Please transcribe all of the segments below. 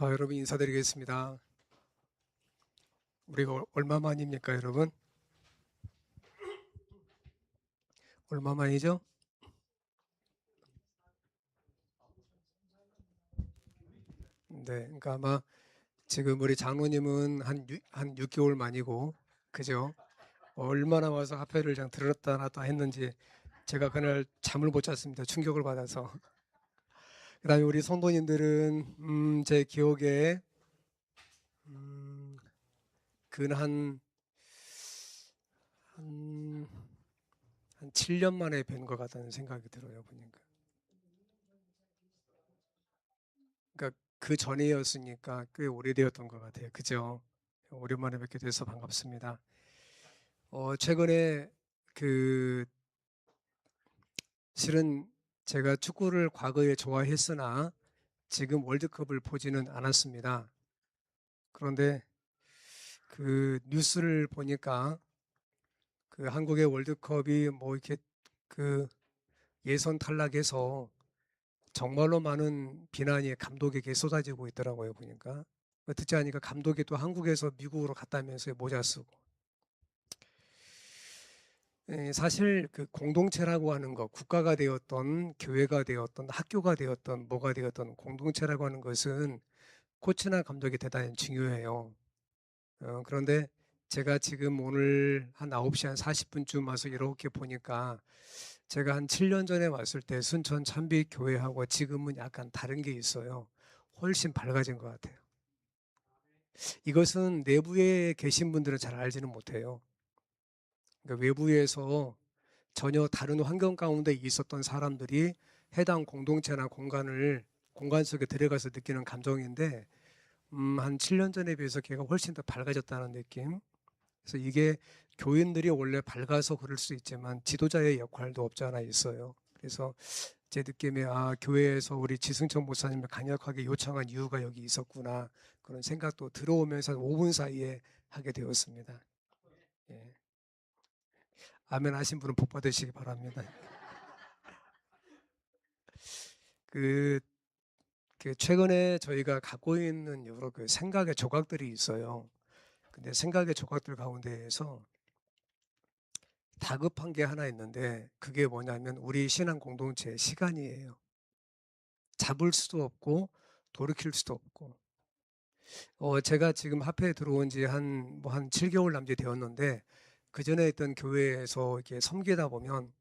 자, 여러분 인사드리겠습니다. 우리가 얼마 만입니까, 여러분? 얼마 만이죠? 네, 그러니까 아마 지금 우리 장로님은 한 6개월 만이고, 그죠? 얼마나 와서 화폐를 그냥 들었다 놨다 했는지 제가 그날 잠을 못 잤습니다. 충격을 받아서. 그다음에 우리 성도님들은 제 기억에 음, 근한 한, 한 7년 만에 뵌 것 같다는 생각이 들어요, 보니까. 그러니까 그 전이었으니까 꽤 오래되었던 것 같아요. 그죠? 오랜만에 뵙게 돼서 반갑습니다. 최근에 그 실은 제가 축구를 과거에 좋아했으나 지금 월드컵을 보지는 않았습니다. 그런데 그 뉴스를 보니까 그 한국의 월드컵이 뭐 이렇게 그 예선 탈락해서 정말로 많은 비난이 감독에게 쏟아지고 있더라고요, 보니까. 듣지 않으니까 감독이 또 한국에서 미국으로 갔다면서요, 모자 쓰고. 사실 그 공동체라고 하는 것, 국가가 되었던 교회가 되었던 학교가 되었던 뭐가 되었던 공동체라고 하는 것은 코치나 감독이 대단히 중요해요. 그런데 제가 지금 오늘 한 9시 한 40분쯤 와서 이렇게 보니까 제가 한 7년 전에 왔을 때 순천 찬빛교회하고 지금은 약간 다른 게 있어요. 훨씬 밝아진 것 같아요. 이것은 내부에 계신 분들은 잘 알지는 못해요. 그러니까 외부에서 전혀 다른 환경 가운데 있었던 사람들이 해당 공동체나 공간 속에 들어가서 느끼는 감정인데 한 7년 전에 비해서 걔가 훨씬 더 밝아졌다는 느낌. 그래서 이게 교인들이 원래 밝아서 그럴 수 있지만 지도자의 역할도 없지 않아 있어요. 그래서 제 느낌에 교회에서 우리 지승천 목사님을 강력하게 요청한 이유가 여기 있었구나 그런 생각도 들어오면서 5분 사이에 하게 되었습니다. 예. 아멘 하신 분은 복 받으시기 바랍니다. 그, 그 최근에 저희가 갖고 있는 여러 그 생각의 조각들이 있어요. 근데 생각의 조각들 가운데에서 다급한 게 하나 있는데 그게 뭐냐면 우리 신앙 공동체의 시간이에요. 잡을 수도 없고 돌이킬 수도 없고. 제가 지금 합회에 들어온 지 한 7개월 남짓 되었는데 그 전에 있던 교회에서 이렇게 섬기다 보면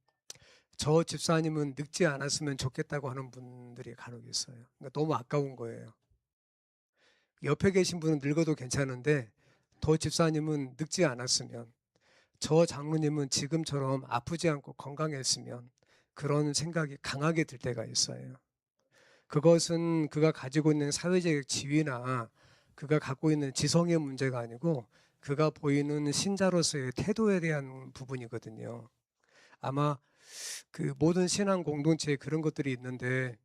저 집사님은 늙지 않았으면 좋겠다고 하는 분들이 간혹 있어요. 그러니까 너무 아까운 거예요. 옆에 계신 분은 늙어도 괜찮은데 더 집사님은 늙지 않았으면 저 장로님은 지금처럼 아프지 않고 건강했으면 그런 생각이 강하게 들 때가 있어요. 그것은 그가 가지고 있는 사회적 지위나 그가 갖고 있는 지성의 문제가 아니고 그가 보이는 신자로서의 태도에 대한 부분이거든요. 아마 그 모든 신앙 공동체에 그런 것들이 있는데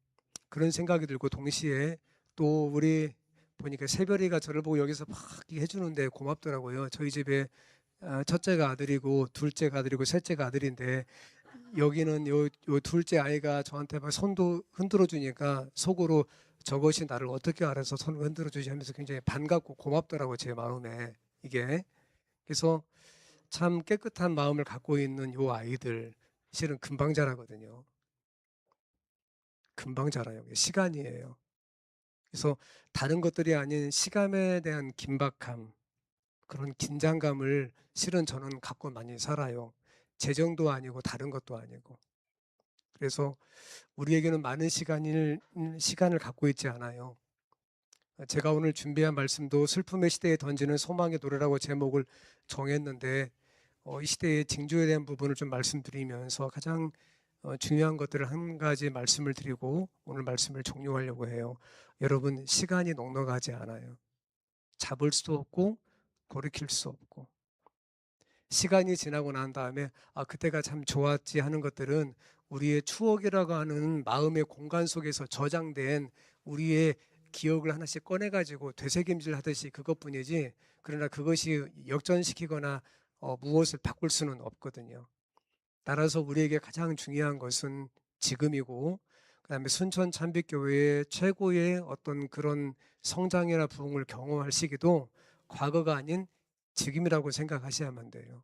그런 생각이 들고 동시에 또 우리 보니까 새별이가 저를 보고 여기서 막 해주는데 고맙더라고요. 저희 집에 첫째가 아들이고 둘째가 아들이고 셋째가 아들인데 여기는 요 둘째 아이가 저한테 막 손도 흔들어 주니까 속으로 저것이 나를 어떻게 알아서 손을 흔들어 주지 하면서 굉장히 반갑고 고맙더라고요. 제 마음에 이게. 그래서 참 깨끗한 마음을 갖고 있는 요 아이들 실은 금방 자라거든요. 금방 자라요. 시간이에요. 그래서 다른 것들이 아닌 시간에 대한 긴박함, 그런 긴장감을 실은 저는 갖고 많이 살아요. 재정도 아니고 다른 것도 아니고. 그래서 우리에게는 많은 시간을 갖고 있지 않아요. 제가 오늘 준비한 말씀도 슬픔의 시대에 던지는 소망의 노래라고 제목을 정했는데 이 시대의 징조에 대한 부분을 좀 말씀드리면서 가장 중요한 것들을 한 가지 말씀을 드리고 오늘 말씀을 종료하려고 해요. 여러분, 시간이 넉넉하지 않아요. 잡을 수도 없고 돌이킬 수 없고 시간이 지나고 난 다음에 그때가 참 좋았지 하는 것들은 우리의 추억이라고 하는 마음의 공간 속에서 저장된 우리의 기억을 하나씩 꺼내가지고 되새김질 하듯이 그것뿐이지 그러나 그것이 역전시키거나 무엇을 바꿀 수는 없거든요. 따라서 우리에게 가장 중요한 것은 지금이고 그다음에 순천 참빛교회의 최고의 어떤 그런 성장이나 부흥을 경험할 시기도 과거가 아닌 지금이라고 생각하셔야만 돼요.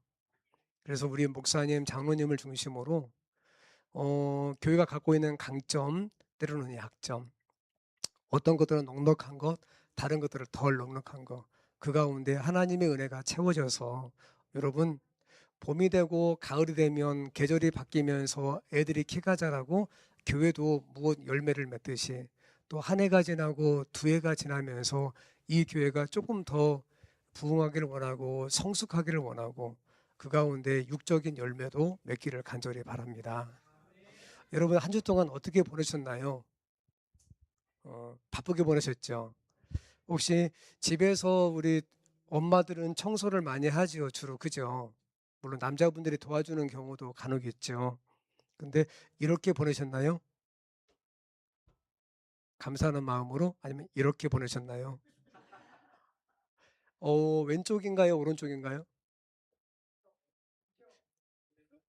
그래서 우리 목사님, 장로님을 중심으로 교회가 갖고 있는 강점, 때로는 약점, 어떤 것들은 넉넉한 것, 다른 것들은 덜 넉넉한 것, 그 가운데 하나님의 은혜가 채워져서 여러분 봄이 되고 가을이 되면 계절이 바뀌면서 애들이 키가 자라고 교회도 무엇 열매를 맺듯이 또 한 해가 지나고 두 해가 지나면서 이 교회가 조금 더 부흥하기를 원하고 성숙하기를 원하고 그 가운데 육적인 열매도 맺기를 간절히 바랍니다. 여러분 한 주 동안 어떻게 보내셨나요? 바쁘게 보내셨죠? 혹시 집에서 우리 엄마들은 청소를 많이 하지요, 주로. 그죠? 물론 남자분들이 도와주는 경우도 간혹 있죠. 근데 이렇게 보내셨나요? 감사하는 마음으로? 아니면 이렇게 보내셨나요? 왼쪽인가요? 오른쪽인가요?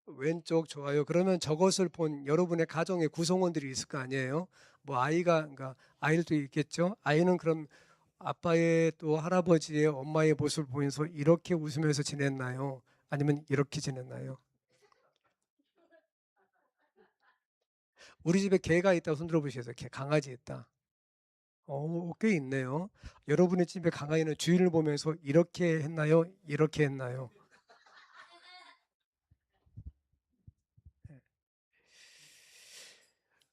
왼쪽 좋아요. 그러면 저것을 본 여러분의 가정의 구성원들이 있을 거 아니에요? 뭐 아이가, 그러니까 아이들도 있겠죠? 아이는 그럼 아빠의 또 할아버지의 엄마의 모습을 보면서 이렇게 웃으면서 지냈나요? 아니면 이렇게 지냈나요? 우리 집에 개가 있다고 손 들어보셔서 개, 강아지 있다. 꽤 있네요. 여러분의 집에 강아지는 주인을 보면서 이렇게 했나요? 이렇게 했나요?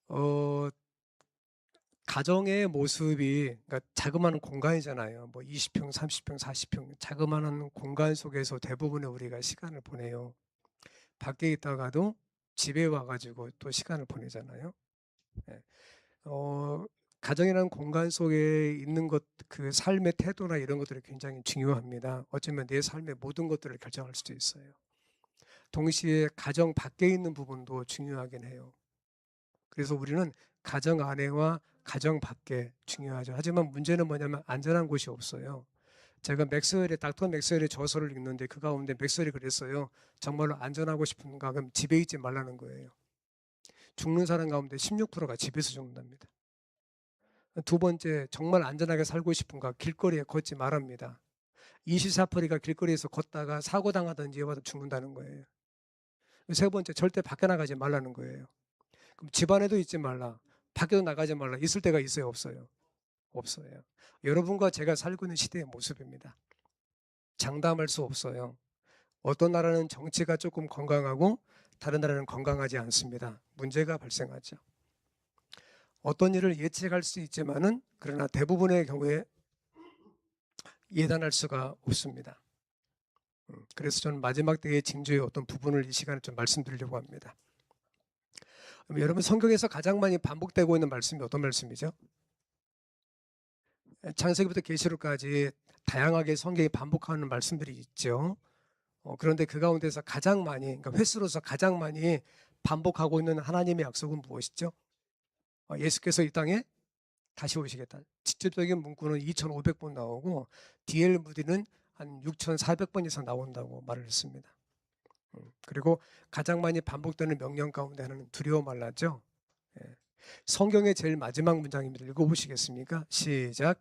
어, 가정의 모습이 그러니까 자그마한 공간이잖아요. 뭐 20평, 30평, 40평 자그마한 공간 속에서 대부분의 우리가 시간을 보내요. 밖에 있다가도 집에 와가지고 또 시간을 보내잖아요. 예. 어, 가정이라는 공간 속에 있는 것, 그 삶의 태도나 이런 것들이 굉장히 중요합니다. 어쩌면 내 삶의 모든 것들을 결정할 수도 있어요. 동시에 가정 밖에 있는 부분도 중요하긴 해요. 그래서 우리는 가정 안에와 가정 밖에 중요하죠. 하지만 문제는 뭐냐면 안전한 곳이 없어요. 제가 닥터 맥스웰의 저서를 읽는데 그 가운데 맥스웰이 그랬어요. 정말로 안전하고 싶은가? 그럼 집에 있지 말라는 거예요. 죽는 사람 가운데 16%가 집에서 죽는답니다. 두 번째, 정말 안전하게 살고 싶은가? 길거리에 걷지 말랍니다. 24%가 길거리에서 걷다가 사고 당하든지 와서 죽는다는 거예요. 세 번째, 절대 밖에 나가지 말라는 거예요. 그럼 집 안에도 있지 말라. 밖에도 나가지 말라. 있을 때가 있어요, 없어요? 없어요. 여러분과 제가 살고 있는 시대의 모습입니다. 장담할 수 없어요. 어떤 나라는 정치가 조금 건강하고 다른 나라는 건강하지 않습니다. 문제가 발생하죠. 어떤 일을 예측할 수 있지만은 그러나 대부분의 경우에 예단할 수가 없습니다. 그래서 저는 마지막 때의 징조의 어떤 부분을 이 시간에 좀 말씀드리려고 합니다. 여러분 성경에서 가장 많이 반복되고 있는 말씀이 어떤 말씀이죠? 창세기부터 계시록까지 다양하게 성경이 반복하는 말씀들이 있죠. 그런데 그 가운데서 가장 많이, 그러니까 횟수로서 가장 많이 반복하고 있는 하나님의 약속은 무엇이죠? 예수께서 이 땅에 다시 오시겠다. 직접적인 문구는 2,500번 나오고 DL 무디는 한 6,400번 이상 나온다고 말을 했습니다. 그리고 가장 많이 반복되는 명령 가운데 하나는 두려워 말라죠. 예. 성경의 제일 마지막 문장입니다. 읽어보시겠습니까? 시작.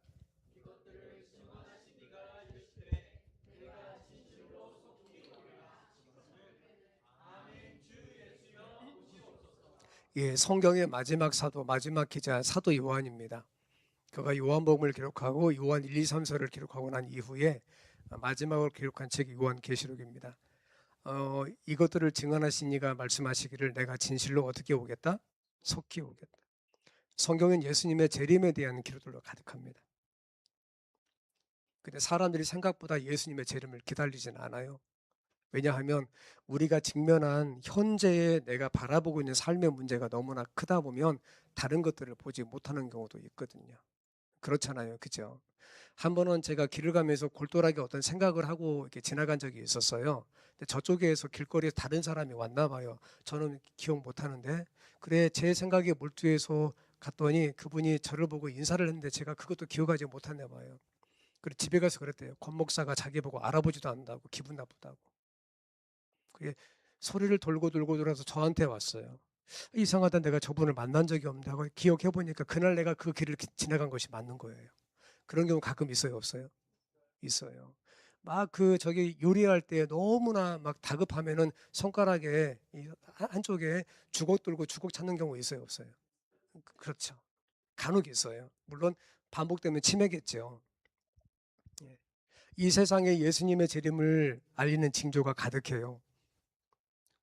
예, 성경의 마지막 사도, 마지막 기자 사도 요한입니다. 그가 요한복음을 기록하고 요한 1, 2, 3서를 기록하고 난 이후에 마지막으로 기록한 책이 요한계시록입니다. 이것들을 증언하신 이가 말씀하시기를 내가 진실로 어떻게 오겠다? 속히 오겠다. 성경은 예수님의 재림에 대한 기록들로 가득합니다. 근데 사람들이 생각보다 예수님의 재림을 기다리진 않아요. 왜냐하면 우리가 직면한 현재의 내가 바라보고 있는 삶의 문제가 너무나 크다 보면 다른 것들을 보지 못하는 경우도 있거든요. 그렇잖아요. 그죠? 한 번은 제가 길을 가면서 골똘하게 어떤 생각을 하고 이렇게 지나간 적이 있었어요. 근데 저쪽에서 길거리에 다른 사람이 왔나 봐요. 저는 기억 못 하는데. 그래, 제 생각에 몰두해서 갔더니 그분이 저를 보고 인사를 했는데 제가 그것도 기억하지 못했나 봐요. 그리고 집에 가서 그랬대요. 권 목사가 자기 보고 알아보지도 않는다고 기분 나쁘다고. 그게 소리를 돌고 돌고 돌아서 저한테 왔어요. 이상하다, 내가 저분을 만난 적이 없는데 하고 기억해 보니까 그날 내가 그 길을 지나간 것이 맞는 거예요. 그런 경우 가끔 있어요, 없어요? 있어요. 막 저기 요리할 때 너무나 막 다급하면은 손가락에 한쪽에 주걱 들고 주걱 찾는 경우 있어요, 없어요? 그렇죠. 간혹 있어요. 물론 반복되면 치매겠죠. 예. 이 세상에 예수님의 재림을 알리는 징조가 가득해요.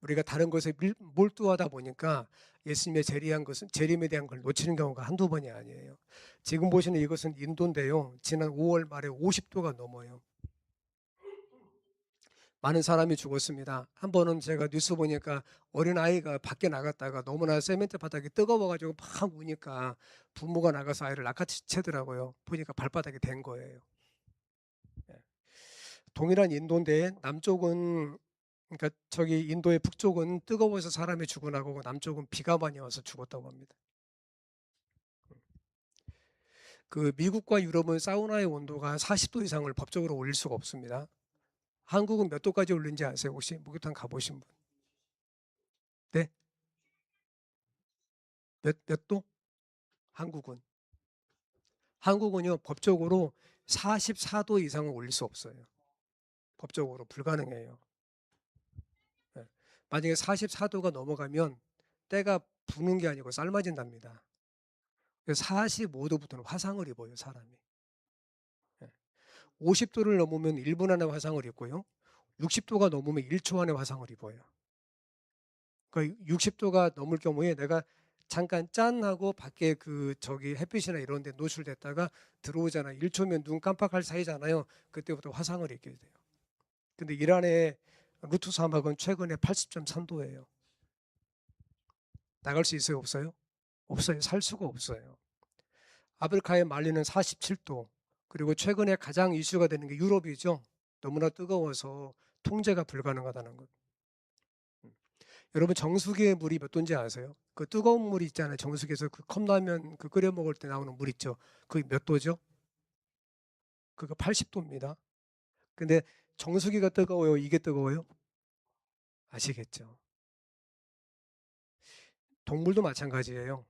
우리가 다른 것에 몰두하다 보니까 예수님의 재림에 대한 걸 놓치는 경우가 한두 번이 아니에요. 지금 보시는 이것은 인도인데요. 지난 5월 말에 50도가 넘어요. 많은 사람이 죽었습니다. 한 번은 제가 뉴스 보니까 어린아이가 밖에 나갔다가 너무나 세멘트 바닥이 뜨거워가지고 막 우니까 부모가 나가서 아이를 낚아채더라고요. 보니까 발바닥이 된 거예요. 예. 동일한 인도인데 남쪽은, 그러니까 저기 인도의 북쪽은 뜨거워서 사람이 죽어나가고 남쪽은 비가 많이 와서 죽었다고 합니다. 그 미국과 유럽은 사우나의 온도가 40도 이상을 법적으로 올릴 수가 없습니다. 한국은 몇 도까지 올린지 아세요? 혹시 목욕탕 가보신 분? 네? 몇 도? 한국은? 한국은요, 법적으로 44도 이상을 올릴 수 없어요. 법적으로 불가능해요. 네. 만약에 44도가 넘어가면 때가 부는 게 아니고 삶아진답니다. 45도부터는 화상을 입어요, 사람이. 50도를 넘으면 1분 안에 화상을 입고요. 60도가 넘으면 1초 안에 화상을 입어요. 그러니까 60도가 넘을 경우에 내가 잠깐 짠 하고 밖에 저기 햇빛이나 이런 데 노출됐다가 들어오잖아. 1초면 눈 깜빡할 사이잖아요. 그때부터 화상을 입게 돼요. 근데 이란의 루트 사막은 최근에 80.3도예요. 나갈 수 있어요, 없어요? 없어요. 살 수가 없어요. 아프리카의 말리는 47도. 그리고 최근에 가장 이슈가 되는 게 유럽이죠. 너무나 뜨거워서 통제가 불가능하다는 것. 여러분, 정수기의 물이 몇 도인지 아세요? 그 뜨거운 물이 있잖아요. 정수기에서 그 컵라면 끓여 먹을 때 나오는 물 있죠. 그게 몇 도죠? 그거 80도입니다. 근데 정수기가 뜨거워요? 이게 뜨거워요? 아시겠죠? 동물도 마찬가지예요.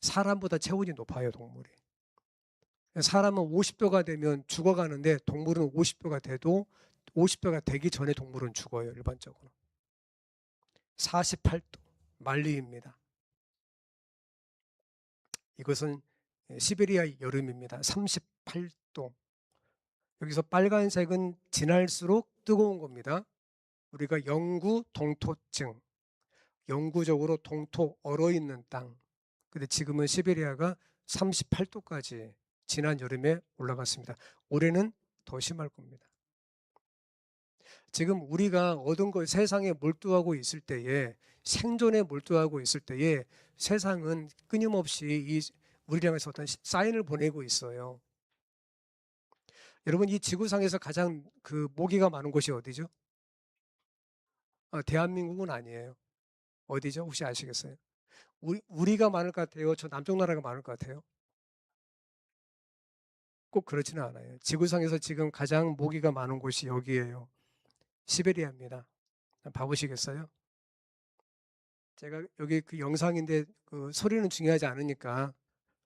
사람보다 체온이 높아요, 동물이. 사람은 50도가 되면 죽어가는데 동물은 50도가 돼도 50도가 되기 전에 동물은 죽어요, 일반적으로. 48도, 만리입니다. 이것은 시베리아 여름입니다. 38도. 여기서 빨간색은 지날수록 뜨거운 겁니다. 우리가 영구 동토증, 영구적으로 동토 얼어있는 땅. 근데 지금은 시베리아가 38도까지 지난 여름에 올라갔습니다. 올해는 더 심할 겁니다. 지금 우리가 얻은 걸 세상에 몰두하고 있을 때에, 생존에 몰두하고 있을 때에 세상은 끊임없이 우리를 향해서 어떤 사인을 보내고 있어요. 여러분, 이 지구상에서 가장 모기가 많은 곳이 어디죠? 대한민국은 아니에요. 어디죠? 혹시 아시겠어요? 우리가 많을 것 같아요? 저 남쪽 나라가 많을 것 같아요? 꼭 그렇지는 않아요. 지구상에서 지금 가장 모기가 많은 곳이 여기예요. 시베리아입니다. 봐보시겠어요? 제가 여기 그 영상인데 그 소리는 중요하지 않으니까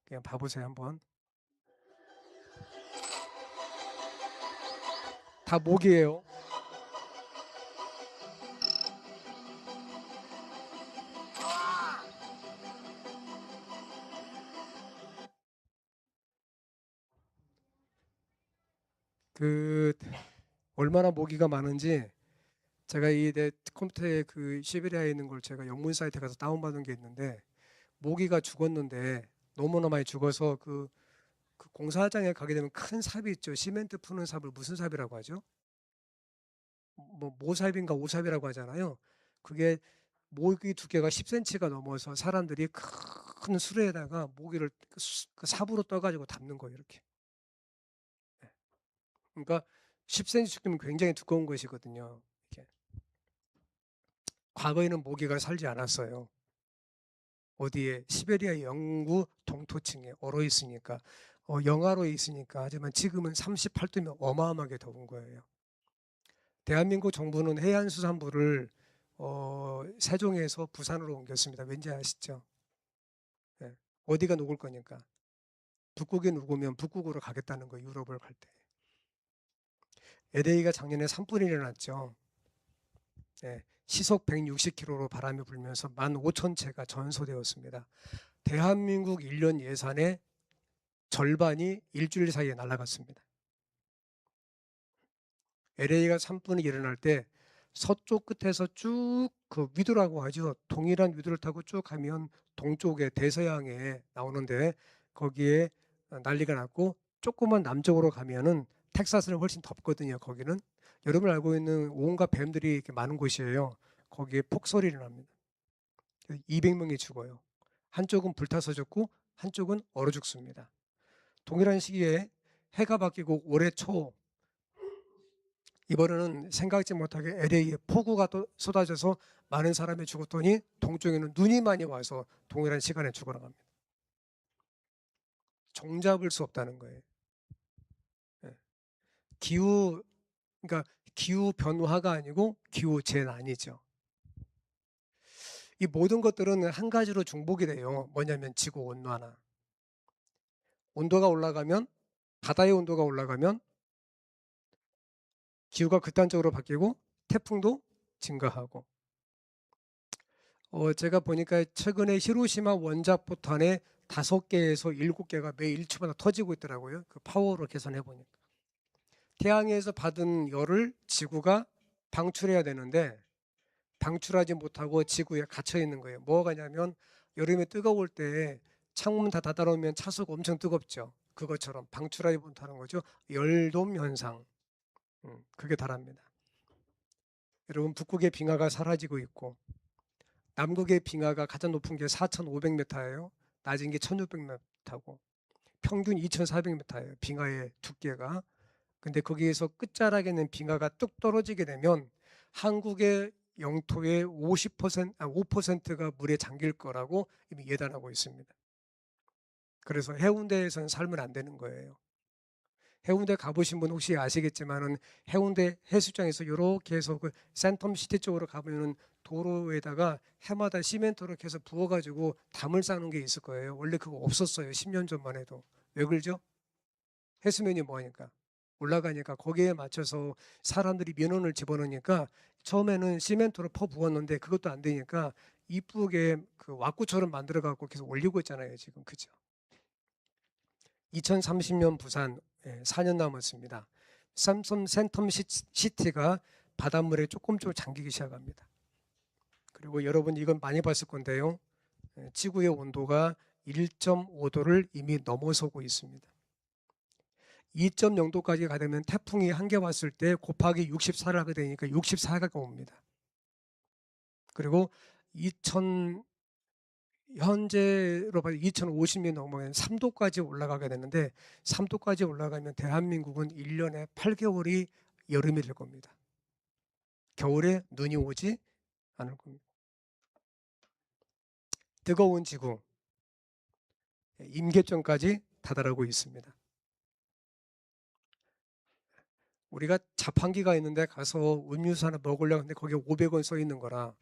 그냥 봐보세요, 한번. 다 모기예요. 그 얼마나 모기가 많은지 제가 이 내 컴퓨터에 그 시베리아에 있는 걸 제가 영문 사이트 가서 다운받은 게 있는데, 모기가 죽었는데 너무나 많이 죽어서 그 공사장에 가게 되면 큰 삽이 있죠. 시멘트 푸는 삽을 무슨 삽이라고 하죠? 뭐 모삽인가 오삽이라고 하잖아요. 그게 모기 두께가 10cm가 넘어서 사람들이 큰 수레에다가 모기를 그 삽으로 떠가지고 담는 거예요, 이렇게. 네. 그러니까 10cm면 굉장히 두꺼운 것이거든요. 이렇게. 과거에는 모기가 살지 않았어요. 어디에? 시베리아 영구 동토층에 얼어 있으니까, 영하로에 있으니까. 하지만 지금은 38도면 어마어마하게 더운 거예요. 대한민국 정부는 해안수산부를 세종에서 부산으로 옮겼습니다. 왠지 아시죠? 예. 어디가 녹을 거니까. 북극이 녹으면 북극으로 가겠다는 거예요. 유럽을 갈 때. LA가 작년에 산불이 일어났죠. 예. 시속 160km로 바람이 불면서 15,000채가 전소되었습니다. 대한민국 1년 예산의 절반이 일주일 사이에 날아갔습니다. LA가 산불이 일어날 때 서쪽 끝에서 쭉 그 위도라고 하죠. 동일한 위도를 타고 쭉 가면 동쪽에 대서양에 나오는데 거기에 난리가 났고, 조금만 남쪽으로 가면은 텍사스는 훨씬 덥거든요. 거기는 여러분 알고 있는 온갖 뱀들이 이렇게 많은 곳이에요. 거기에 폭설이 납니다. 200명이 죽어요. 한쪽은 불타서 죽고 한쪽은 얼어 죽습니다. 동일한 시기에 해가 바뀌고 올해 초 이번에는 생각지 못하게 LA에 폭우가 또 쏟아져서 많은 사람이 죽었더니 동쪽에는 눈이 많이 와서 동일한 시간에 죽어나갑니다. 종잡을 수 없다는 거예요. 예. 그러니까 기후 변화가 아니고 기후 재난이죠. 이 모든 것들은 한 가지로 중복이 돼요. 뭐냐면 지구 온난화. 온도가 올라가면, 바다의 온도가 올라가면 기후가 극단적으로 바뀌고 태풍도 증가하고. 제가 보니까 최근에 히로시마 원자포탄에 5개에서 7개가 매 1초마다 터지고 있더라고요. 그 파워로 계산해 보니까. 태양에서 받은 열을 지구가 방출해야 되는데 방출하지 못하고 지구에 갇혀 있는 거예요. 뭐가 냐면 여름에 뜨거울 때 창문 다 닫아놓으면 차수가 엄청 뜨겁죠. 그것처럼 방출하지 못하는 거죠. 열돔 현상. 그게 다릅니다. 여러분, 북극의 빙하가 사라지고 있고 남극의 빙하가 가장 높은 게 4,500m예요. 낮은 게 1,600m고 평균 2,400m예요. 빙하의 두께가. 근데 거기에서 끝자락에 있는 빙하가 뚝 떨어지게 되면 한국의 영토의 5%가 물에 잠길 거라고 이미 예단하고 있습니다. 그래서 해운대에서는 살면 안 되는 거예요. 해운대 가보신 분 혹시 아시겠지만은 해운대 해수장에서 이렇게 해서 그 센텀시티 쪽으로 가면은 도로에다가 해마다 시멘트로 이렇게 해서 부어가지고 담을 쌓는 게 있을 거예요. 원래 그거 없었어요. 10년 전만 해도. 왜 그러죠? 해수면이 뭐하니까? 올라가니까 거기에 맞춰서 사람들이 민원을 집어넣으니까 처음에는 시멘트로 퍼 부었는데 그것도 안 되니까 이쁘게 그 왁구처럼 만들어 갖고 계속 올리고 있잖아요. 지금 그죠? 2030년 부산 4년 남았습니다. 삼성 센텀 시티가 바닷물에 조금 잠기기 시작합니다. 그리고 여러분 이건 많이 봤을 건데요. 지구의 온도가 1.5도를 이미 넘어서고 있습니다. 2.0도까지 가되면 태풍이 한 개 왔을 때 곱하기 64를 하게 되니까 64가 옵니다. 그리고 현재로 봐서 2050년 넘으면 3도까지 올라가게 되는데 3도까지 올라가면 대한민국은 1년에 8개월이 여름이 될 겁니다. 겨울에 눈이 오지 않을 겁니다. 뜨거운 지구, 임계점까지 다다르고 있습니다. 우리가 자판기가 있는데 가서 음료수 하나 먹으려고 하는데 거기에 500원 써 있는 거라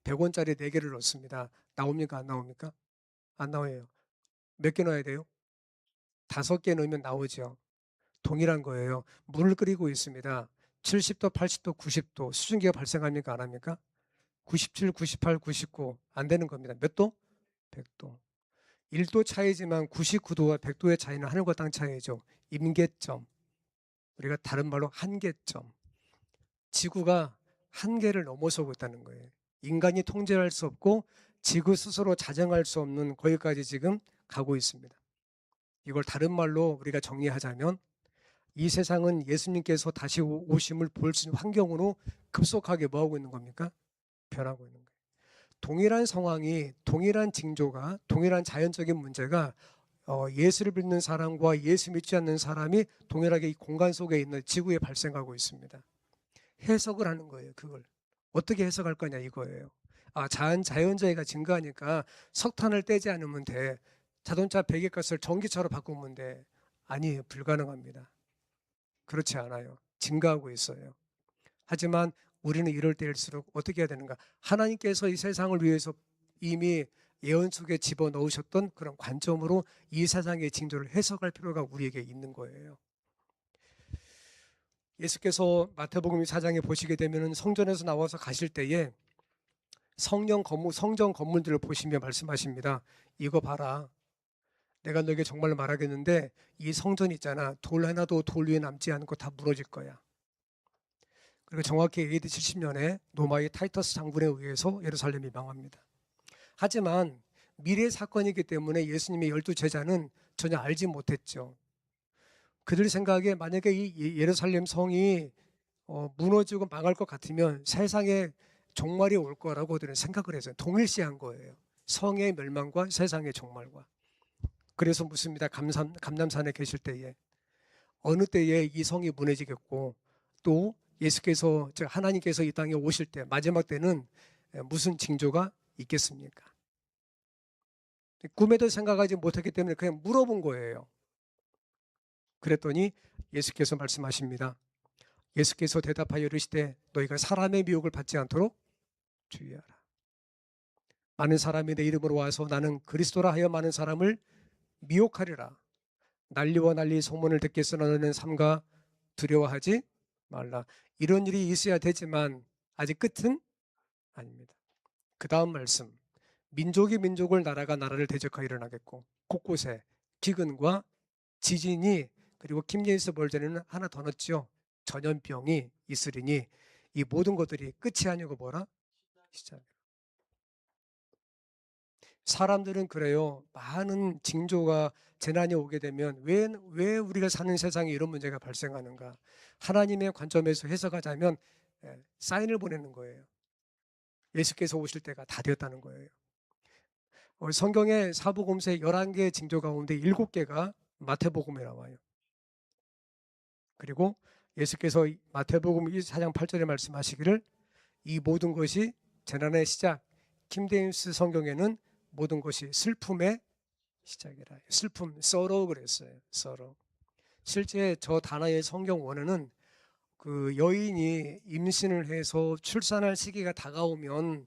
100원짜리 4개를 넣습니다. 나옵니까? 안 나옵니까? 안 나와요. 몇 개 넣어야 돼요? 5개 넣으면 나오죠. 동일한 거예요. 물을 끓이고 있습니다. 70도, 80도, 90도 수증기가 발생합니까? 안 합니까? 97, 98, 99 안 되는 겁니다. 몇 도? 100도. 1도 차이지만 99도와 100도의 차이는 하늘과 땅 차이죠. 임계점. 우리가 다른 말로 한계점. 지구가 한계를 넘어서고 있다는 거예요. 인간이 통제할 수 없고 지구 스스로 자정할 수 없는 거기까지 지금 가고 있습니다. 이걸 다른 말로 우리가 정리하자면 이 세상은 예수님께서 다시 오심을 볼 수 있는 환경으로 급속하게 뭐하고 있는 겁니까? 변하고 있는 거예요. 동일한 상황이, 동일한 징조가, 동일한 자연적인 문제가 예수를 믿는 사람과 예수 믿지 않는 사람이 동일하게 이 공간 속에 있는 지구에 발생하고 있습니다. 해석을 하는 거예요. 그걸 어떻게 해석할 거냐 이거예요. 자연재해가 증가하니까 석탄을 떼지 않으면 돼. 자동차 배기가스를 전기차로 바꾸면 돼. 아니에요. 불가능합니다. 그렇지 않아요. 증가하고 있어요. 하지만 우리는 이럴 때일수록 어떻게 해야 되는가? 하나님께서 이 세상을 위해서 이미 예언 속에 집어넣으셨던 그런 관점으로 이 세상의 징조를 해석할 필요가 우리에게 있는 거예요. 예수께서 마태복음 4장에 보시게 되면 성전에서 나와서 가실 때에 성전 건물들을 보시며 말씀하십니다. 이거 봐라. 내가 너에게 정말 말하겠는데 이 성전 있잖아. 돌 하나도 돌 위에 남지 않고 다 무너질 거야. 그리고 정확히 AD 70년에 로마의 타이터스 장군에 의해서 예루살렘이 망합니다. 하지만 미래 사건이기 때문에 예수님의 12 제자는 전혀 알지 못했죠. 그들 생각에 만약에 이 예루살렘 성이 무너지고 망할 것 같으면 세상에 종말이 올 거라고 그들은 생각을 해서 동일시한 거예요. 성의 멸망과 세상의 종말과. 그래서 묻습니다. 감람산에 계실 때에 어느 때에 이 성이 무너지겠고 또 예수께서 즉 하나님께서 이 땅에 오실 때 마지막 때는 무슨 징조가 있겠습니까? 꿈에도 생각하지 못했기 때문에 그냥 물어본 거예요. 그랬더니 예수께서 말씀하십니다. 예수께서 대답하여 이르시되 너희가 사람의 미혹을 받지 않도록 주의하라. 많은 사람이 내 이름으로 와서 나는 그리스도라 하여 많은 사람을 미혹하리라. 난리와 난리 소문을 듣겠으나 너는 삼가 두려워하지 말라. 이런 일이 있어야 되지만 아직 끝은 아닙니다. 그 다음 말씀. 민족이 민족을 나라가 나라를 대적하여 일어나겠고 곳곳에 기근과 지진이 그리고 킴예스 벌전에는 하나 더 넣었죠. 전염병이 있으리니 이 모든 것들이 끝이 아니고 뭐라? 시작이라. 사람들은 그래요. 많은 징조가 재난이 오게 되면 왜 우리가 사는 세상에 이런 문제가 발생하는가? 하나님의 관점에서 해석하자면 사인을 보내는 거예요. 예수께서 오실 때가 다 되었다는 거예요. 성경의 사복음서의 11개의 징조 가운데 7개가 마태복음에 나와요. 그리고 예수께서 마태복음 4장 8절에 말씀하시기를 이 모든 것이 재난의 시작, 킹제임스 성경에는 모든 것이 슬픔의 시작이라. 슬픔, sorrow 그랬어요. sorrow. 실제 저 단어의 성경 원어는 그 여인이 임신을 해서 출산할 시기가 다가오면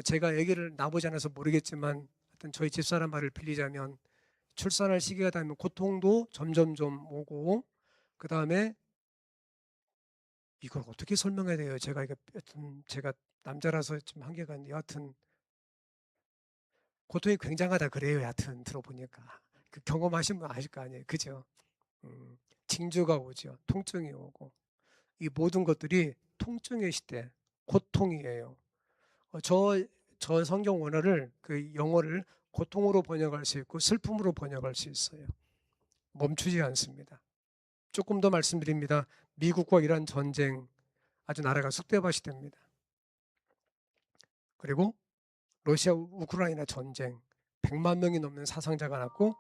제가 얘기를 나보지 않아서 모르겠지만 하여튼 저희 집사람 말을 빌리자면 출산할 시기가 되면 고통도 점점점 오고 그 다음에 이걸 어떻게 설명해야 돼요? 제가 남자라서 좀 한계가 있는데 여하튼 고통이 굉장하다 그래요. 여하튼 들어보니까 그 경험하시면 아실 거 아니에요. 그죠? 징조가 오죠. 통증이 오고 이 모든 것들이 통증의 시대, 고통이에요. 저 성경 원어를 그 영어를 고통으로 번역할 수 있고 슬픔으로 번역할 수 있어요. 멈추지 않습니다. 조금 더 말씀드립니다. 미국과 이란 전쟁 아주 나라가 쑥대밭이 됩니다. 그리고 러시아 우크라이나 전쟁 100만 명이 넘는 사상자가 났고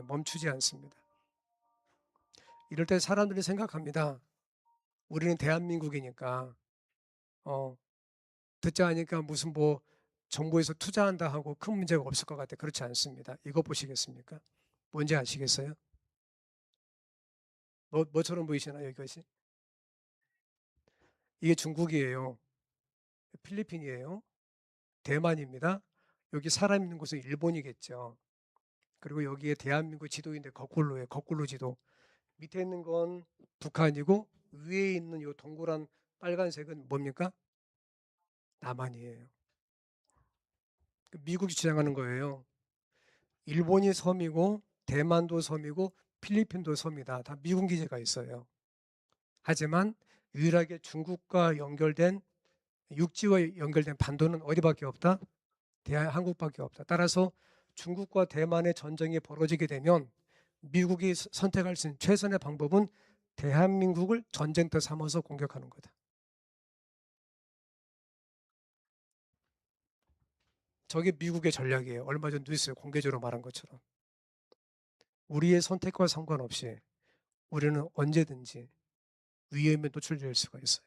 멈추지 않습니다. 이럴 때 사람들이 생각합니다. 우리는 대한민국이니까 듣자 하니까 무슨 뭐 정부에서 투자한다 하고 큰 문제가 없을 것 같아. 그렇지 않습니다. 이거 보시겠습니까? 뭔지 아시겠어요? 뭐처럼 보이시나요? 이것이? 이게 중국이에요. 필리핀이에요. 대만입니다. 여기 사람 있는 곳은 일본이겠죠. 그리고 여기에 대한민국 지도인데 거꾸로예요. 거꾸로 지도. 밑에 있는 건 북한이고 위에 있는 이 동그란 빨간색은 뭡니까? 남한이에요. 미국이 주장하는 거예요. 일본이 섬이고 대만도 섬이고 필리핀도 섬이다. 다 미군 기지가 있어요. 하지만 유일하게 중국과 연결된 육지와 연결된 반도는 어디밖에 없다? 한국밖에 없다. 따라서 중국과 대만의 전쟁이 벌어지게 되면 미국이 선택할 수 있는 최선의 방법은 대한민국을 전쟁터 삼아서 공격하는 거다. 저게 미국의 전략이에요. 얼마 전 뉴스에 공개적으로 말한 것처럼. 우리의 선택과 상관없이 우리는 언제든지 위험에 노출될 수가 있어요.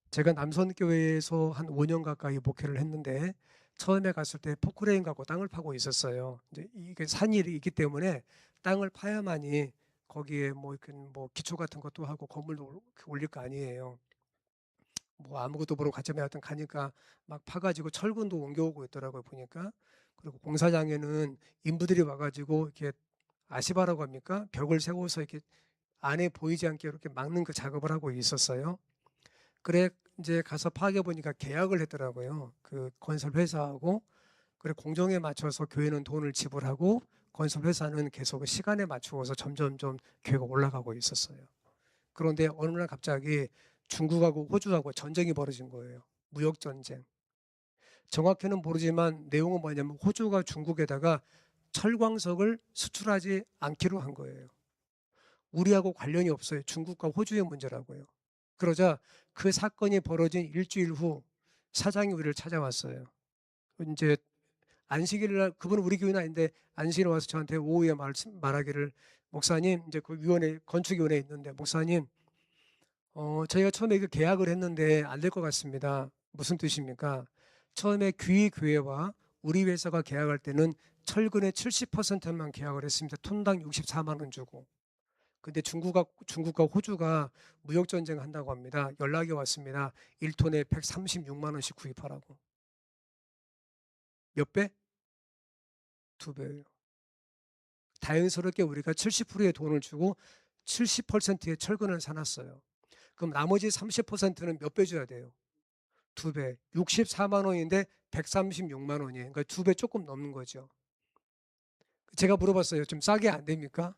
제가 남선교회에서 한 5년 가까이 목회를 했는데 처음에 갔을 때 포크레인 갖고 땅을 파고 있었어요. 이제 이게 산이 있기 때문에 땅을 파야만이 거기에 뭐 이렇게 뭐 기초 같은 것도 하고 건물도 올릴 거 아니에요. 뭐 아무것도 모르고 가점에 하여튼 가니까 막 파가지고 철근도 옮겨오고 있더라고요, 보니까. 그리고 공사장에는 인부들이 와가지고 이렇게 아시바라고 합니까? 벽을 세워서 이렇게 안에 보이지 않게 이렇게 막는 그 작업을 하고 있었어요. 그래 이제 가서 파악해 보니까 계약을 했더라고요. 그 건설 회사하고. 그래 공정에 맞춰서 교회는 돈을 지불하고 건설 회사는 계속 시간에 맞추어서 점점점 교회가 올라가고 있었어요. 그런데 어느 날 갑자기 중국하고 호주하고 전쟁이 벌어진 거예요. 무역 전쟁. 정확히는 모르지만 내용은 뭐냐면 호주가 중국에다가 철광석을 수출하지 않기로 한 거예요. 우리하고 관련이 없어요. 중국과 호주의 문제라고요. 그러자 그 사건이 벌어진 일주일 후 사장이 우리를 찾아왔어요. 이제 안식일 날, 그분은 우리 교회는 아닌데 안식일에 와서 저한테 오후에 말하기를, 목사님, 이제 그 위원회, 건축위원회에 있는데, 목사님, 저희가 처음에 그 계약을 했는데 안 될 것 같습니다. 무슨 뜻입니까? 처음에 귀교회와 우리 회사가 계약할 때는 철근의 70%만 계약을 했습니다. 톤당 64만 원 주고. 근데 중국과 호주가 무역 전쟁 한다고 합니다. 연락이 왔습니다. 1톤에 136만 원씩 구입하라고. 몇 배? 2배예요. 자연스럽게 우리가 70%의 돈을 주고 70%의 철근을 사놨어요. 그럼 나머지 30%는 몇 배 줘야 돼요? 2배. 64만 원인데 136만 원이에요. 그러니까 2배 조금 넘는 거죠. 제가 물어봤어요. 좀 싸게 안 됩니까?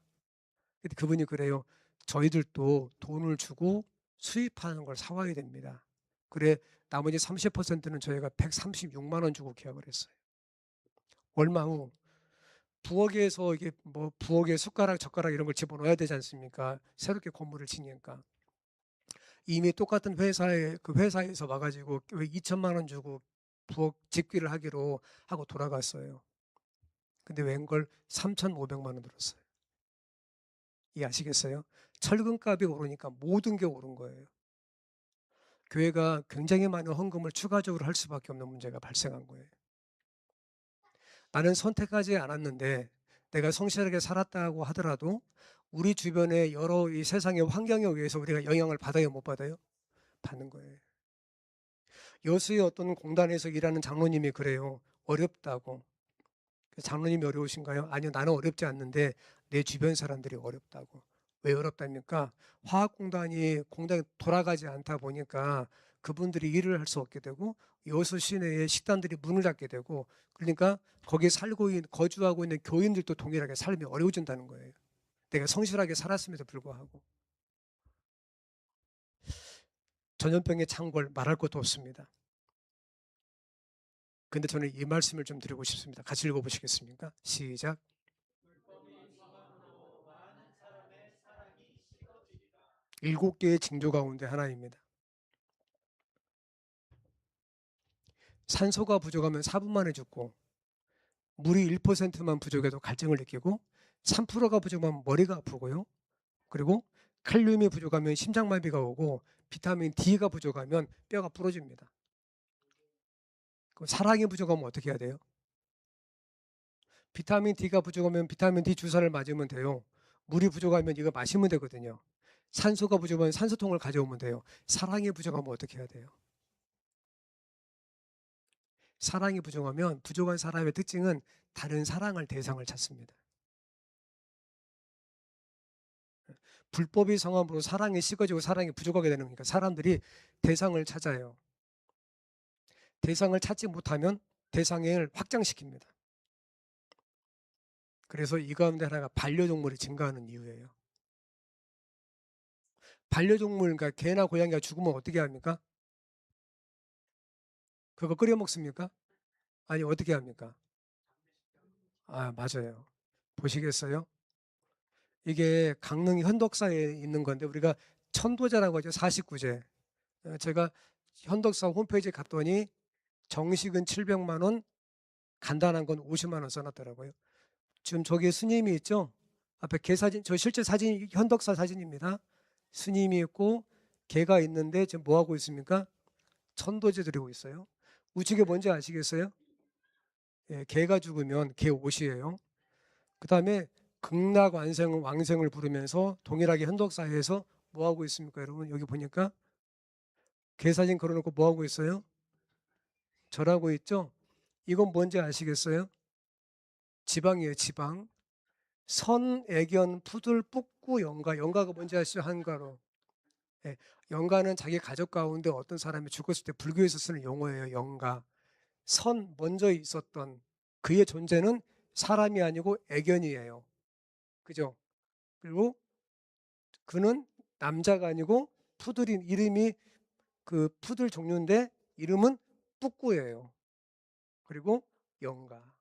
근데 그분이 그래요. 저희들도 돈을 주고 수입하는 걸 사와야 됩니다. 그래 나머지 30%는 저희가 136만 원 주고 계약을 했어요. 얼마 후 부엌에서 이게 뭐 부엌에 숟가락 젓가락 이런 걸 집어넣어야 되지 않습니까? 새롭게 건물을 지니까. 이미 똑같은 회사에 그 회사에서 와가지고 왜 2천만 원 주고 부엌 집기를 하기로 하고 돌아갔어요. 근데 웬걸 3,500만 원 들었어요. 이해하시겠어요? 철근값이 오르니까 모든 게 오른 거예요. 교회가 굉장히 많은 헌금을 추가적으로 할 수밖에 없는 문제가 발생한 거예요. 나는 선택하지 않았는데 내가 성실하게 살았다고 하더라도 우리 주변의 여러 이 세상의 환경에 의해서 우리가 영향을 받아요, 못 받아요? 받는 거예요. 여수의 어떤 공단에서 일하는 장로님이 그래요. 어렵다고. 장로님이 어려우신가요? 아니요, 나는 어렵지 않는데 내 주변 사람들이 어렵다고. 왜 어렵답니까? 공단이 돌아가지 않다 보니까 그분들이 일을 할 수 없게 되고 여수 시내에 식당들이 문을 닫게 되고, 그러니까 거기에 거주하고 있는 교인들도 동일하게 삶이 어려워진다는 거예요. 내가 성실하게 살았음에도 불구하고. 전염병의 창궐 말할 것도 없습니다. 근데 저는 이 말씀을 좀 드리고 싶습니다. 같이 읽어보시겠습니까? 시작. 7개의 징조 가운데 하나입니다. 산소가 부족하면 4분 만에 죽고, 물이 1%만 부족해도 갈증을 느끼고, 3%가 부족하면 머리가 아프고요. 그리고 칼륨이 부족하면 심장마비가 오고, 비타민 D가 부족하면 뼈가 부러집니다. 그럼 사랑이 부족하면 어떻게 해야 돼요? 비타민 D가 부족하면 비타민 D 주사를 맞으면 돼요. 물이 부족하면 이거 마시면 되거든요. 산소가 부족하면 산소통을 가져오면 돼요. 사랑이 부족하면 어떻게 해야 돼요? 사랑이 부족하면 부족한 사람의 특징은 다른 사랑을 대상을 찾습니다. 불법의 성함으로 사랑이 식어지고 사랑이 부족하게 되는 거니까 사람들이 대상을 찾아요. 대상을 찾지 못하면 대상을 확장시킵니다. 그래서 이 가운데 하나가 반려동물이 증가하는 이유예요. 반려동물, 그러니까 개나 고양이가 죽으면 어떻게 합니까? 그거 끓여 먹습니까? 아니, 어떻게 합니까? 아, 맞아요. 보시겠어요? 이게 강릉 현덕사에 있는 건데 우리가 천도제라고 하죠. 49제. 제가 현덕사 홈페이지에 갔더니 정식은 700만 원, 간단한 건 50만 원 써놨더라고요. 지금 저기 스님이 있죠? 앞에 개 사진, 저 실제 사진 현덕사 사진입니다. 스님이 있고 개가 있는데 지금 뭐 하고 있습니까? 천도제 드리고 있어요. 우측에 뭔지 아시겠어요? 예, 개가 죽으면 개 옷이에요. 그 다음에 왕생을 부르면서 동일하게 현덕사회에서 뭐 하고 있습니까, 여러분? 여기 보니까 계사진 걸어놓고 뭐 하고 있어요? 절하고 있죠? 이건 뭔지 아시겠어요? 지방이에요, 지방. 선, 애견, 푸들, 뿌꾸, 영가. 영가가 뭔지 아시죠? 한가로. 예, 영가는 자기 가족 가운데 어떤 사람이 죽었을 때 불교에서 쓰는 용어예요. 영가. 선, 먼저 있었던 그의 존재는 사람이 아니고 애견이에요. 그죠? 그리고 그는 남자가 아니고 푸들인 이름이 그 푸들 종류인데 이름은 뿌꾸예요. 그리고 영가.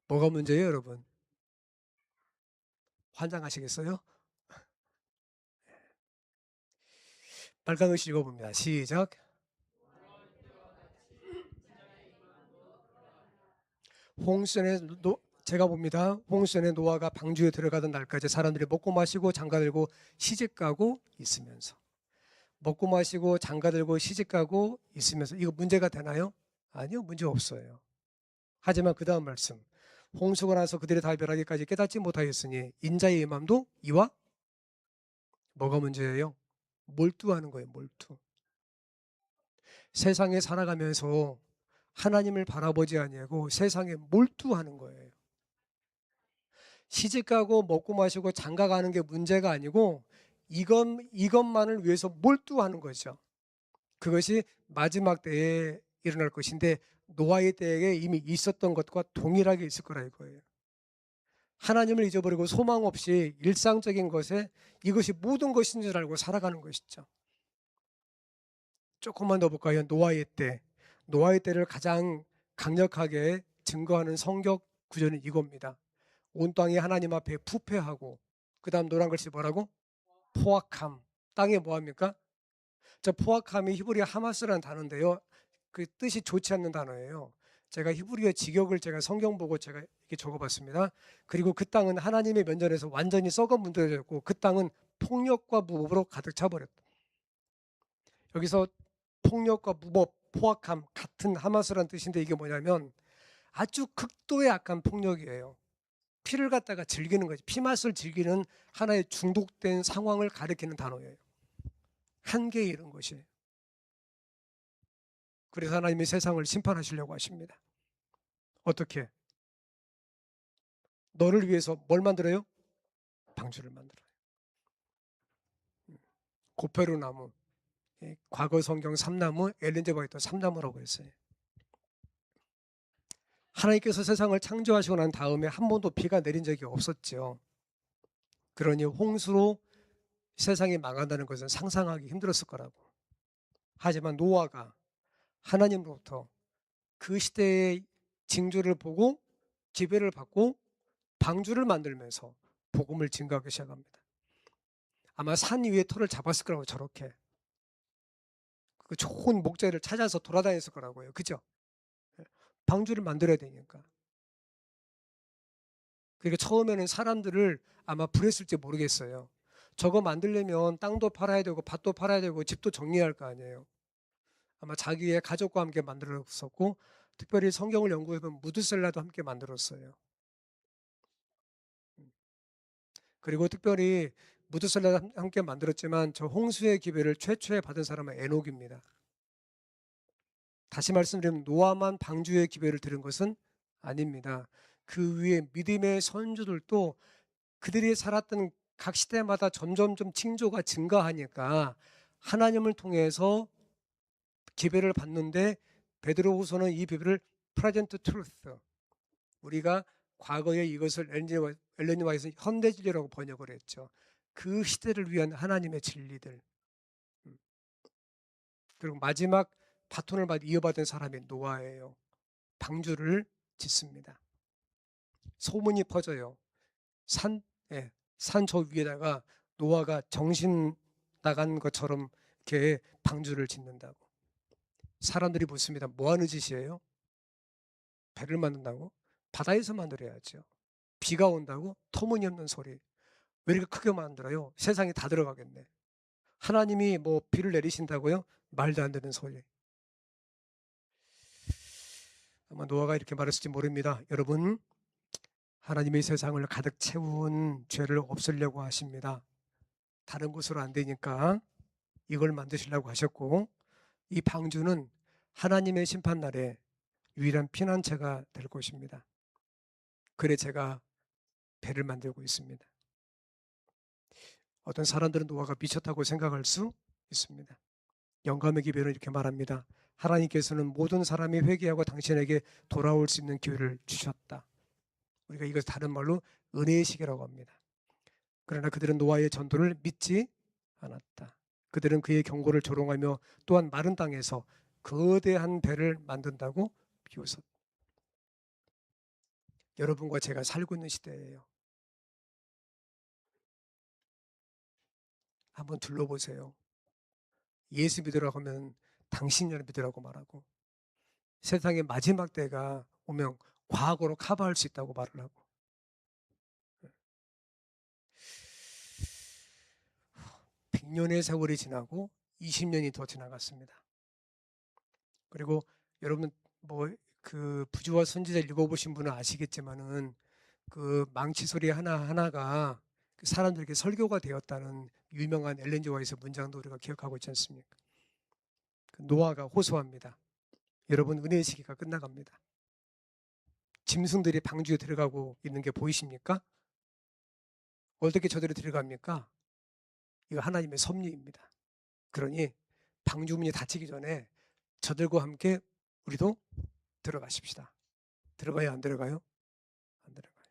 뭐가 문제예요, 여러분? 환장하시겠어요? 빨간 글씨 읽어봅니다. 시작. 홍수전에 제가 봅니다. 홍수전에 노아가 방주에 들어가던 날까지 사람들이 먹고 마시고 장가들고 시집가고 있으면서 먹고 마시고 장가들고 시집가고 있으면서 이거 문제가 되나요? 아니요, 문제 없어요. 하지만 그 다음 말씀 홍수가 나서 그들의 달벼락에까지 깨닫지 못하였으니 인자의 임함도 이와 뭐가 문제예요? 몰두하는 거예요. 몰두. 세상에 살아가면서 하나님을 바라보지 아니하고 세상에 몰두하는 거예요. 시집가고 먹고 마시고 장가가는 게 문제가 아니고 이것만을 위해서 몰두하는 거죠. 그것이 마지막 때에 일어날 것인데 노아의 때에 이미 있었던 것과 동일하게 있을 거라 이거예요. 하나님을 잊어버리고 소망 없이 일상적인 것에 이것이 모든 것인 줄 알고 살아가는 것이죠. 조금만 더 볼까요? 노아의 때. 노아의 때를 가장 강력하게 증거하는 성격 구절은 이겁니다. 온 땅이 하나님 앞에 부패하고 그 다음 노란 글씨 뭐라고? 포악함. 땅에 뭐합니까? 저 포악함이 히브리어 하마스라는 단어인데요. 그 뜻이 좋지 않는 단어예요. 제가 히브리어 직역을 제가 성경 보고 제가 이렇게 적어봤습니다. 그리고 그 땅은 하나님의 면전에서 완전히 썩어 문드러졌고 그 땅은 폭력과 무법으로 가득 차버렸다. 여기서 폭력과 무법, 포악함 같은 하마스라는 뜻인데 이게 뭐냐면 아주 극도의 악한 폭력이에요. 피를 갖다가 즐기는 거지. 피맛을 즐기는 하나의 중독된 상황을 가리키는 단어예요. 한계에 이른 것이에요. 그래서 하나님이 세상을 심판하시려고 하십니다. 어떻게? 너를 위해서 뭘 만들어요? 방주를 만들어요. 고페르나무, 과거 성경 삼나무, 엘렌 지 화이트 삼나무라고 했어요. 하나님께서 세상을 창조하시고 난 다음에 한 번도 비가 내린 적이 없었죠. 그러니 홍수로 세상이 망한다는 것은 상상하기 힘들었을 거라고. 하지만 노아가 하나님으로부터 그 시대의 징조를 보고 기회를 받고 방주를 만들면서 복음을 증거하기 시작합니다. 아마 산 위에 터를 잡았을 거라고 저렇게. 그 좋은 목재를 찾아서 돌아다녔을 거라고요. 그죠? 방주를 만들어야 되니까. 그러니까 처음에는 사람들을 아마 불했을지 모르겠어요. 저거 만들려면 땅도 팔아야 되고 밭도 팔아야 되고 집도 정리할 거 아니에요. 아마 자기의 가족과 함께 만들었었고 특별히 성경을 연구해보면 무드셀라도 함께 만들었어요. 그리고 특별히 무드셀라도 함께 만들었지만 저 홍수의 기회를 최초에 받은 사람은 에녹입니다. 다시 말씀드리면 노아만 방주의 기회를 들은 것은 아닙니다. 그 위에 믿음의 선조들도 그들이 살았던 각 시대마다 점점점 징조가 증가하니까 하나님을 통해서 기회를 받는데 베드로후서는 이 비밀을 present truth, 우리가 과거에 이것을 엘렌 화이트는 현대 진리라고 번역을 했죠. 그 시대를 위한 하나님의 진리들. 그리고 마지막 바톤을 이어받은 사람이 노아예요. 방주를 짓습니다. 소문이 퍼져요. 산 저 위에다가 노아가 정신 나간 것처럼 이렇게 방주를 짓는다고. 사람들이 묻습니다. 뭐 하는 짓이에요? 배를 만든다고? 바다에서 만들어야죠. 비가 온다고? 터무니없는 소리. 왜 이렇게 크게 만들어요? 세상에 다 들어가겠네. 하나님이 뭐 비를 내리신다고요? 말도 안 되는 소리. 아마 노아가 이렇게 말했을지 모릅니다. 여러분, 하나님의 세상을 가득 채운 죄를 없애려고 하십니다. 다른 곳으로 안 되니까 이걸 만드시려고 하셨고, 이 방주는 하나님의 심판날에 유일한 피난처가 될 것입니다. 그래 제가 배를 만들고 있습니다. 어떤 사람들은 노아가 미쳤다고 생각할 수 있습니다. 영감의 기별은 이렇게 말합니다. 하나님께서는 모든 사람이 회개하고 당신에게 돌아올 수 있는 기회를 주셨다. 우리가 이것을 다른 말로 은혜의 시기라고 합니다. 그러나 그들은 노아의 전도를 믿지 않았다. 그들은 그의 경고를 조롱하며 또한 마른 땅에서 거대한 배를 만든다고 비웃었다. 여러분과 제가 살고 있는 시대예요. 한번 둘러보세요. 예수 믿으라고 하면 당신을 믿으라고 말하고, 세상의 마지막 때가 오면 과거로 커버할 수 있다고 말을 하고, 100년의 세월이 지나고 20년이 더 지나갔습니다. 그리고 여러분 그 부조와 선지자 읽어보신 분은 아시겠지만은 그 망치 소리 하나하나가 사람들에게 설교가 되었다는 유명한 엘렌 지 화이트 문장도 우리가 기억하고 있지 않습니까? 노아가 호소합니다. 여러분, 은혜의 시기가 끝나갑니다. 짐승들이 방주에 들어가고 있는 게 보이십니까? 어떻게 저들이 들어갑니까? 이거 하나님의 섭리입니다. 그러니 방주문이 닫히기 전에 저들과 함께 우리도 들어가십시다. 들어가요, 안 들어가요? 안 들어가요.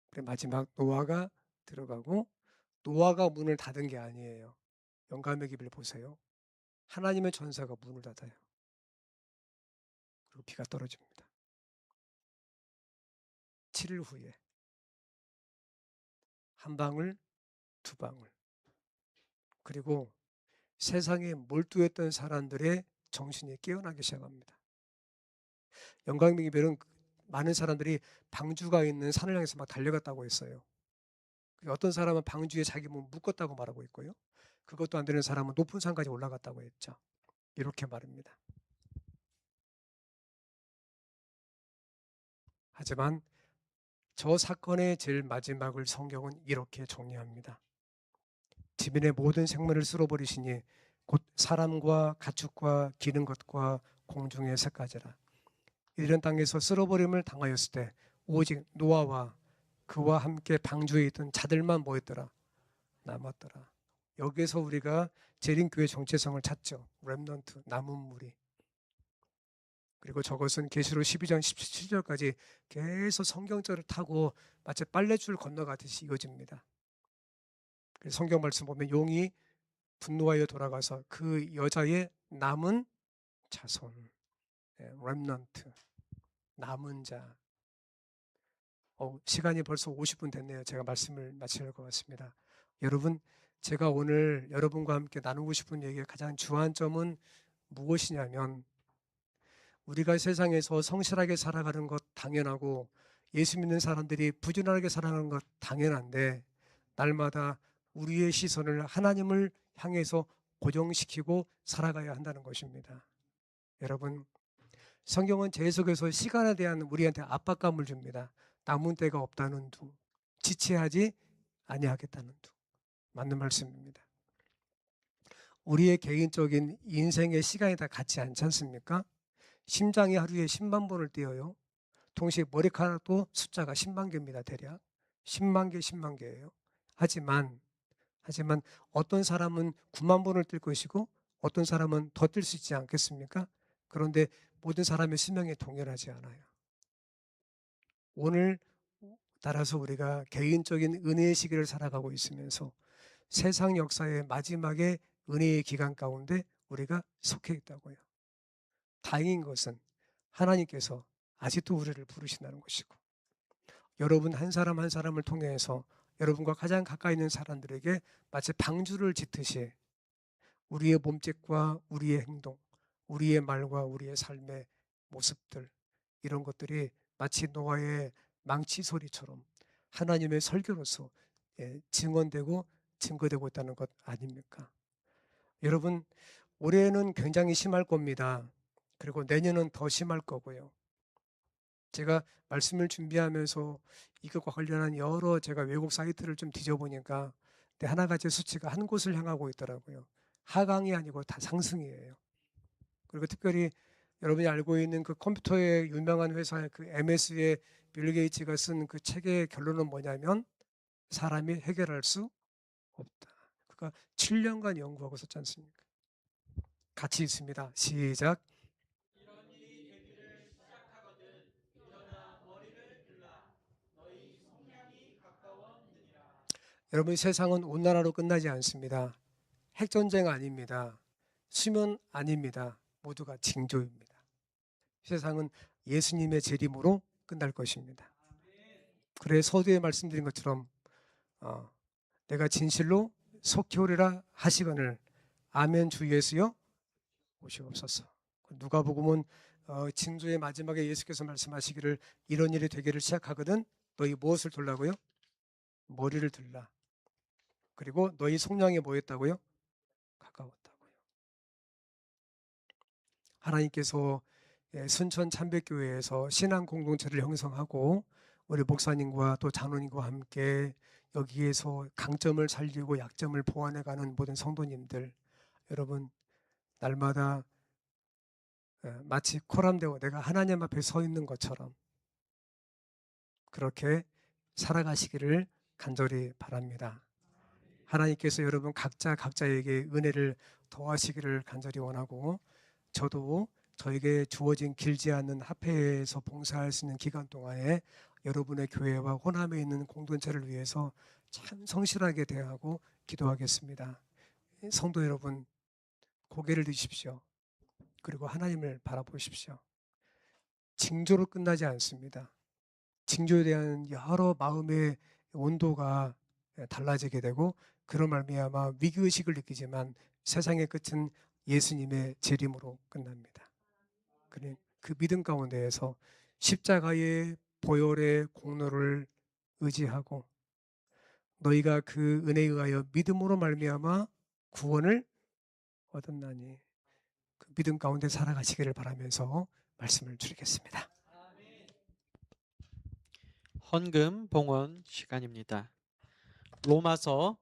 그래 마지막 노아가 들어가고, 노아가 문을 닫은 게 아니에요. 영감의 기별 보세요. 하나님의 전사가 문을 닫아요. 그리고 비가 떨어집니다. 7일 후에 한 방울, 두 방울. 그리고 세상에 몰두했던 사람들의 정신이 깨어나기 시작합니다. 영광의 기별은 많은 사람들이 방주가 있는 산을 향해서 막 달려갔다고 했어요. 어떤 사람은 방주에 자기 몸 묶었다고 말하고 있고요. 그것도 안 되는 사람은 높은 산까지 올라갔다고 했죠. 이렇게 말합니다. 하지만 저 사건의 제일 마지막을 성경은 이렇게 정리합니다. 지면의 모든 생물을 쓸어버리시니 곧 사람과 가축과 기는 것과 공중의 새까지라. 이런 땅에서 쓸어버림을 당하였을 때 오직 노아와 그와 함께 방주에 있던 자들만 뭐였더라? 남았더라. 여기에서 우리가 재림교회 정체성을 찾죠. 렘넌트, 남은 무리. 그리고 저것은 계시록 12장 17절까지 계속 성경절을 타고 마치 빨래줄 건너가듯이 이어집니다. 성경 말씀 보면 용이 분노하여 돌아가서 그 여자의 남은 자손, 렘넌트, 남은 자. 시간이 벌써 50분 됐네요. 제가 말씀을 마칠 것 같습니다. 여러분, 제가 오늘 여러분과 함께 나누고 싶은 얘기의 가장 주안점은 무엇이냐면, 우리가 세상에서 성실하게 살아가는 것 당연하고 예수 믿는 사람들이 부지런하게 살아가는 것 당연한데, 날마다 우리의 시선을 하나님을 향해서 고정시키고 살아가야 한다는 것입니다. 여러분, 성경은 계속해서 시간에 대한 우리한테 압박감을 줍니다. 남은 때가 없다는 둥, 지체하지 아니하겠다는 둥. 맞는 말씀입니다. 우리의 개인적인 인생의 시간이 다 같지 않지 않습니까? 심장이 하루에 10만 번을 뛰어요. 동시에 머리카락도 숫자가 10만 개입니다. 대략 10만 개, 10만 개예요. 하지만 어떤 사람은 9만 번을 뛸 것이고 어떤 사람은 더 뛸 수 있지 않겠습니까? 그런데 모든 사람의 수명이 동일하지 않아요. 오늘 따라서 우리가 개인적인 은혜의 시기를 살아가고 있으면서 세상 역사의 마지막에 은혜의 기간 가운데 우리가 속해 있다고요. 다행인 것은 하나님께서 아직도 우리를 부르신다는 것이고, 여러분 한 사람 한 사람을 통해서 여러분과 가장 가까이 있는 사람들에게 마치 방주를 짓듯이 우리의 몸짓과 우리의 행동, 우리의 말과 우리의 삶의 모습들, 이런 것들이 마치 노아의 망치 소리처럼 하나님의 설교로서 증언되고 증거되고 있다는 것 아닙니까? 여러분, 올해는 굉장히 심할 겁니다. 그리고 내년은 더 심할 거고요. 제가 말씀을 준비하면서 이것과 관련한 여러 제가 외국 사이트를 좀 뒤져보니까 하나같이 수치가 한 곳을 향하고 있더라고요. 하강이 아니고 다 상승이에요. 그리고 특별히 여러분이 알고 있는 그 컴퓨터의 유명한 회사의 그 MS의 빌 게이츠가 쓴 그 책의 결론은 뭐냐면 사람이 해결할 수 없다. 그러니까 7년간 연구하고 썼지 않습니까? 같이 있습니다. 시작. 여러분 세상은 온난화로 끝나지 않습니다. 핵전쟁 아닙니다. 수면 아닙니다. 모두가 징조입니다. 세상은 예수님의 재림으로 끝날 것입니다. 그래 서두에 말씀드린 것처럼 어, 내가 진실로 속히 오리라 하시거늘 아멘 주 예수여 오시옵소서. 누가복음은 징조의 마지막에 예수께서 말씀하시기를 이런 일이 되기를 시작하거든 너희 무엇을 들라고요? 머리를 들라. 그리고 너희 속량이 뭐였다고요? 가까웠다고요. 하나님께서 순천 참백교회에서 신앙 공동체를 형성하고 우리 목사님과 또 장로님과 함께 여기에서 강점을 살리고 약점을 보완해가는 모든 성도님들 여러분 날마다 마치 코람되고 내가 하나님 앞에 서 있는 것처럼 그렇게 살아가시기를 간절히 바랍니다. 하나님께서 여러분 각자에게 은혜를 더하시기를 간절히 원하고 저도 저에게 주어진 길지 않은 합회에서 봉사할 수 있는 기간 동안에 여러분의 교회와 호남에 있는 공동체를 위해서 참 성실하게 대하고 기도하겠습니다. 성도 여러분 고개를 드십시오. 그리고 하나님을 바라보십시오. 징조로 끝나지 않습니다. 징조에 대한 여러 마음의 온도가 달라지게 되고 그런 말미암아 위기의식을 느끼지만 세상의 끝은 예수님의 재림으로 끝납니다. 그 믿음 가운데에서 십자가의 보혈의 공로를 의지하고 너희가 그 은혜에 의하여 믿음으로 말미암아 구원을 얻었나니 그 믿음 가운데 살아가시기를 바라면서 말씀을 드리겠습니다. 헌금 봉헌 시간입니다. 로마서